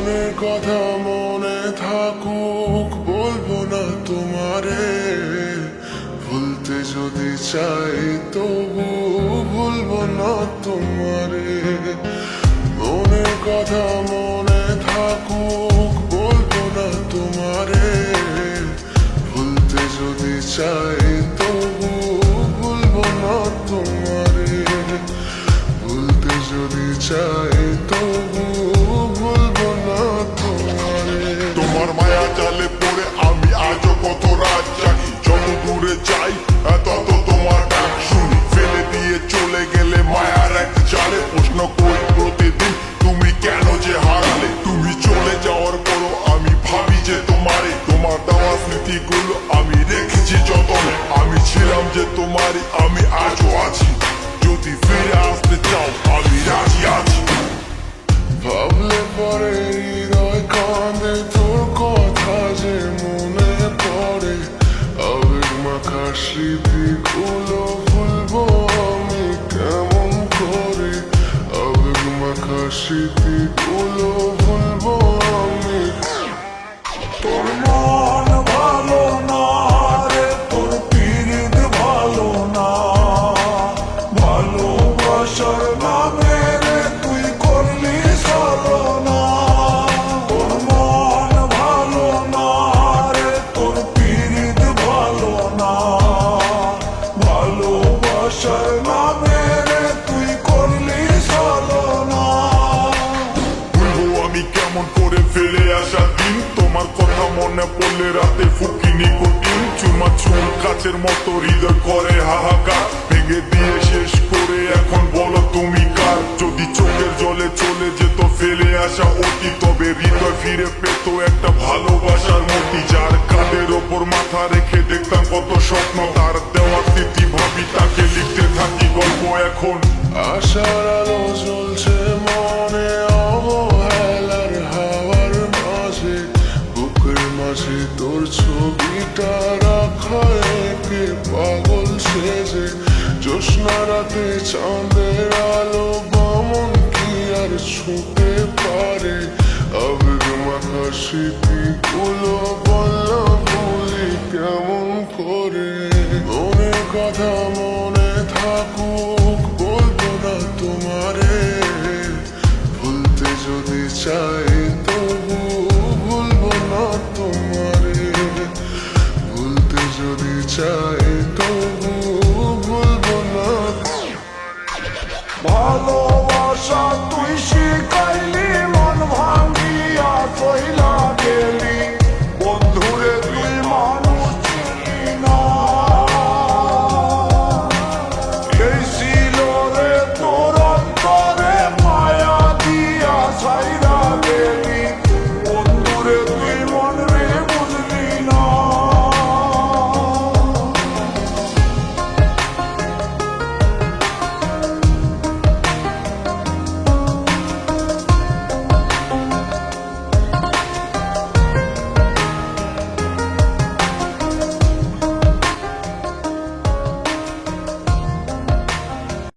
মনের কথা মনে থাকুক, বলবো না তোমারে। ভুলতে যদি চাই তবু ভুলবো না তোমারে। মনের কথা মনে থাকুক, বলবো না তোমারে। ভুলতে যদি চাই তবু ভুলবো না তোমারে। ভুলতে যদি চাই তবু ভুলবো না তোমারে। তোমার মায়া জালে পড়ে আমি আজও কত রাত জাগি। যত দূরে যাই তত তোমার ডাক শুনি। ফেলে দিয়ে চলে গেলে মায়ার এক জালে প্রশ্ন করি প্রতিদিন, তুমি কেন যে হারালে। তুমি চলে যাওয়ার পরও আমি ভাবি যে তোমারে। তোমার দেওয়া স্মৃতিগুলো আমি রেখেছি যতনে। আমি ছিলাম যে তোমারই, আমি আজও আছি। যদি ফিরে আসতে চাও আমি রাজি আছি। ভাবলে পরে হৃদয় কাঁদে, তোর কথা যে মনে পড়ে। আবেগ মাখা স্মৃতিগুলো ভুলবো আমি কেমন করে। আবেগ মাখা স্মৃতিগুলো ভুলবো আমি। তোর মন ভালো না রে, তোর পীড়িত ভালো না। ভালোবাসার নামে রে তুই করলি ছলনা। তোর মন ভালো না রে, তোর পীড়িত ভালো না। ভালোবাসার নামে রে তুই করলি ছলনা। ভুলবো আমি কেমন করে ফেলে আসা দিন। তোমার কথা মনে পড়লে রাতে ফুকিনি কঠিন। চুমা চুল কাছের মতো হৃদয় করে হাহাকার। ভেঙে দিয়ে শেষ করে এখন বলো তুমি কার। যদি চোখের জলে চলে যেত ফেলে আসা অতি, তবে হৃদয় ফিরে পেত একটা ভালোবাসার মতি। যার কাঁধের ওপর মাথা রেখে দেখতাম কত স্বপ্ন, তার দেওয়া স্মৃতি ভাবি তাকে লিখতে থাকি গল্প এখন। আশার আলো জ্বলছে মনে অবহেলার হাওয়ার মাঝে। বুকের মাঝে তোর ছবিটা রাখা একে পাগল সেজে। জ্যোৎস্না রাতে চাঁদের আলো বামন কি আর ছুঁতে পারে। আবেগ মাখা স্মৃতিগুলো বললাম বলি কেমন করে। মনের কথা মনে থাকুক, বলবো না তোমারে। ভুলতে যদি চাই